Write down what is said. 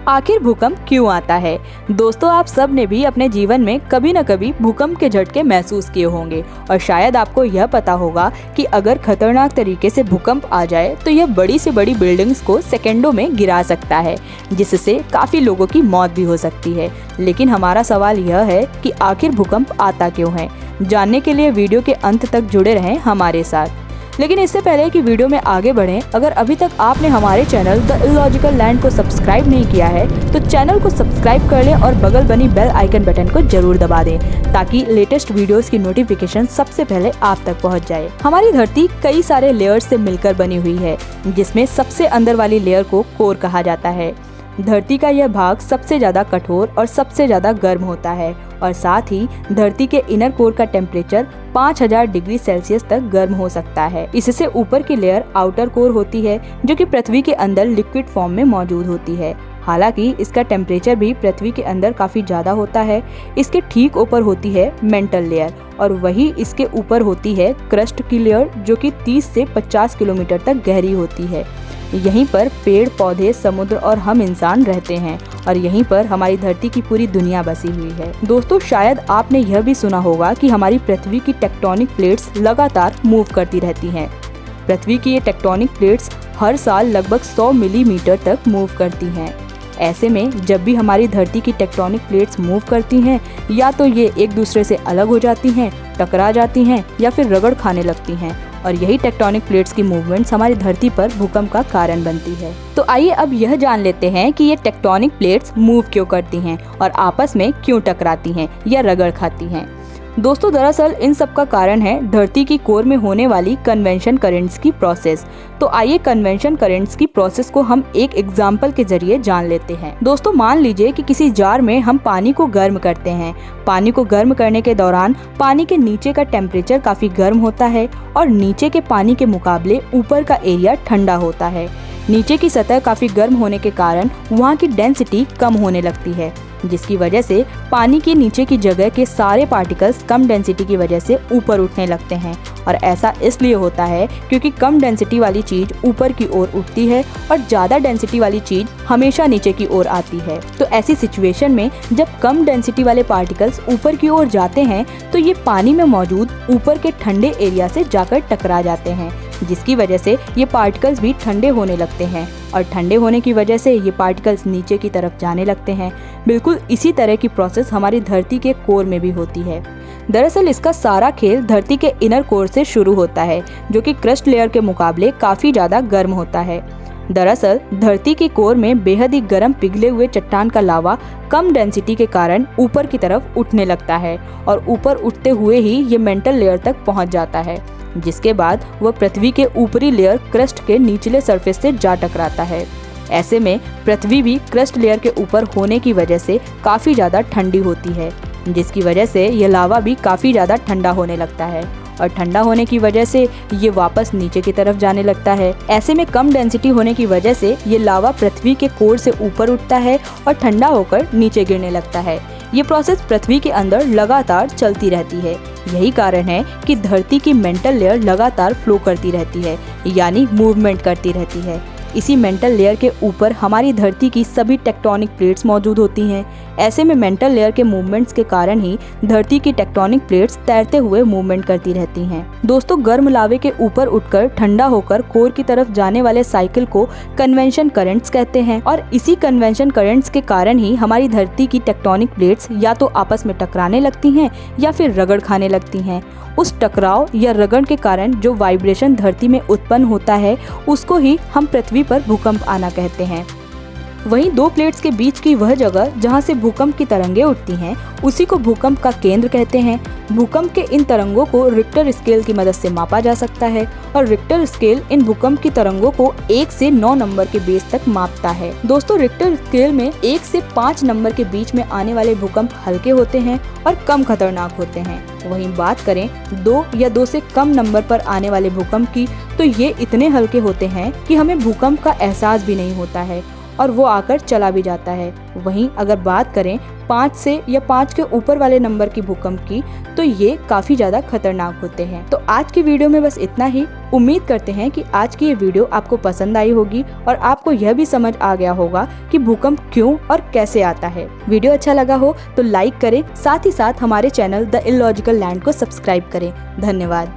आखिर भूकंप क्यों आता है? दोस्तों, आप सब ने भी अपने जीवन में कभी न कभी भूकंप के झटके महसूस किए होंगे और शायद आपको यह पता होगा कि अगर खतरनाक तरीके से भूकंप आ जाए तो यह बड़ी से बड़ी बिल्डिंग्स को सेकंडों में गिरा सकता है, जिससे काफी लोगों की मौत भी हो सकती है। लेकिन हमारा सवाल यह है कि आखिर भूकंप आता क्यों है? जानने के लिए वीडियो के अंत तक जुड़े रहें हमारे साथ। लेकिन इससे पहले कि वीडियो में आगे बढ़ें, अगर अभी तक आपने हमारे चैनल द इलॉजिकल लैंड को सब्सक्राइब नहीं किया है तो चैनल को सब्सक्राइब कर लें और बगल बनी बेल आइकन बटन को जरूर दबा दें ताकि लेटेस्ट वीडियोस की नोटिफिकेशन सबसे पहले आप तक पहुंच जाए। हमारी धरती कई सारे लेयर्स से मिलकर बनी हुई है, जिसमें सबसे अंदर वाली लेयर को कोर कहा जाता है। धरती का यह भाग सबसे ज्यादा कठोर और सबसे ज्यादा गर्म होता है और साथ ही धरती के इनर कोर का टेम्परेचर 5000 डिग्री सेल्सियस तक गर्म हो सकता है। इससे ऊपर की लेयर आउटर कोर होती है, जो कि पृथ्वी के अंदर लिक्विड फॉर्म में मौजूद होती है। हालांकि इसका टेम्परेचर भी पृथ्वी के अंदर काफी ज्यादा होता है। इसके ठीक ऊपर होती है मेंटल लेयर और वही इसके ऊपर होती है क्रस्ट की लेयर, जो कि 30 से 50 किलोमीटर तक गहरी होती है। यहीं पर पेड़ पौधे, समुद्र और हम इंसान रहते हैं और यहीं पर हमारी धरती की पूरी दुनिया बसी हुई है। दोस्तों, शायद आपने यह भी सुना होगा कि हमारी पृथ्वी की टेक्टोनिक प्लेट्स लगातार मूव करती रहती हैं। पृथ्वी की ये टेक्टोनिक प्लेट्स हर साल लगभग 100 मिलीमीटर तक मूव करती हैं। ऐसे में जब भी हमारी धरती की टेक्टोनिक प्लेट्स मूव करती हैं, या तो ये एक दूसरे से अलग हो जाती हैं, टकरा जाती हैं या फिर रगड़ खाने लगती हैं और यही टेक्टोनिक प्लेट्स की मूवमेंट्स हमारी धरती पर भूकंप का कारण बनती है। तो आइए अब यह जान लेते हैं कि ये टेक्टोनिक प्लेट्स मूव क्यों करती हैं और आपस में क्यों टकराती हैं या रगड़ खाती हैं। दोस्तों, दरअसल इन सब का कारण है धरती की कोर में होने वाली कन्वेंशन करंट्स की प्रोसेस। तो आइए कन्वेंशन करंट्स की प्रोसेस को हम एक एग्जांपल के जरिए जान लेते हैं। दोस्तों, मान लीजिए कि किसी जार में हम पानी को गर्म करते हैं। पानी को गर्म करने के दौरान पानी के नीचे का टेम्परेचर काफी गर्म होता है और नीचे के पानी के मुकाबले ऊपर का एरिया ठंडा होता है। नीचे की सतह काफी गर्म होने के कारण वहाँ की डेंसिटी कम होने लगती है, जिसकी वजह से पानी के नीचे की जगह के सारे पार्टिकल्स कम डेंसिटी की वजह से ऊपर उठने लगते हैं। और ऐसा इसलिए होता है क्योंकि कम डेंसिटी वाली चीज ऊपर की ओर उठती है और ज्यादा डेंसिटी वाली चीज हमेशा नीचे की ओर आती है। तो ऐसी सिचुएशन में जब कम डेंसिटी वाले पार्टिकल्स ऊपर की ओर जाते हैं तो ये पानी में मौजूद ऊपर के ठंडे एरिया से जाकर टकरा जाते हैं, जिसकी वजह से ये पार्टिकल्स भी ठंडे होने लगते हैं और ठंडे होने की वजह से ये पार्टिकल्स नीचे की तरफ जाने लगते हैं। बिल्कुल इसी तरह की प्रोसेस हमारी धरती के कोर में भी होती है। दरअसल इसका सारा खेल धरती के इनर कोर से शुरू होता है, जो कि क्रस्ट लेयर के मुकाबले काफी ज्यादा गर्म होता है। दरअसल धरती की कोर में बेहद ही गर्म पिघले हुए चट्टान का लावा कम डेंसिटी के कारण ऊपर की तरफ उठने लगता है और ऊपर उठते हुए ही ये मेंटल लेयर तक पहुंच जाता है, जिसके बाद वह पृथ्वी के ऊपरी लेयर क्रस्ट के निचले सरफेस से जा टकराता है। ऐसे में पृथ्वी भी क्रस्ट लेयर के ऊपर होने की वजह से काफी ज्यादा ठंडी होती है, जिसकी वजह से यह लावा भी काफी ज्यादा ठंडा होने लगता है और ठंडा होने की वजह से ये वापस नीचे की तरफ जाने लगता है। ऐसे में कम डेंसिटी होने की वजह से ये लावा पृथ्वी के कोर से ऊपर उठता है और ठंडा होकर नीचे गिरने लगता है। ये प्रोसेस पृथ्वी के अंदर लगातार चलती रहती है। यही कारण है कि धरती की मेंटल लेयर लगातार फ्लो करती रहती है, यानी मूवमेंट करती रहती है। इसी मेंटल लेयर के ऊपर हमारी धरती की सभी टेक्टोनिक प्लेट्स मौजूद होती हैं। ऐसे में मेंटल लेयर के मूवमेंट्स के कारण ही धरती की टेक्टोनिक प्लेट्स तैरते हुए मूवमेंट करती रहती हैं। दोस्तों, गर्म लावे के ऊपर उठकर ठंडा होकर कोर की तरफ जाने वाले साइकिल को कन्वेंशन करंट्स कहते हैं और इसी कन्वेंशन करंट्स के कारण ही हमारी धरती की टेक्टोनिक प्लेट्स या तो आपस में टकराने लगती हैं या फिर रगड़ खाने लगती हैं। उस टकराव या रगड़ के कारण जो वाइब्रेशन धरती में उत्पन्न होता है, उसको ही हम पृथ्वी पर भूकंप आना कहते हैं। वहीं दो प्लेट्स के बीच की वह जगह जहां से भूकंप की तरंगें उठती हैं, उसी को भूकंप का केंद्र कहते हैं। भूकंप के इन तरंगों को रिक्टर स्केल की मदद से मापा जा सकता है और रिक्टर स्केल इन भूकंप की तरंगों को 1 से 9 नंबर के बेस तक मापता है। दोस्तों, रिक्टर स्केल में 1 से 5 नंबर के बीच में आने वाले भूकंप हल्के होते हैं और कम खतरनाक होते हैं। वहीं बात करें 2 या 2 से कम नंबर पर आने वाले भूकंप की, तो ये इतने हल्के होते हैं कि हमें भूकंप का एहसास भी नहीं होता है और वो आकर चला भी जाता है। वहीं अगर बात करें 5 से या 5 के ऊपर वाले नंबर की भूकंप की, तो ये काफ़ी ज़्यादा खतरनाक होते हैं। तो आज की वीडियो में बस इतना ही। उम्मीद करते हैं कि आज की ये वीडियो आपको पसंद आई होगी और आपको यह भी समझ आ गया होगा कि भूकंप क्यों और कैसे आता है। वीडियो अच्छा लगा हो तो लाइक करें, साथ ही साथ हमारे चैनल द इलॉजिकल लैंड को सब्सक्राइब करें। धन्यवाद।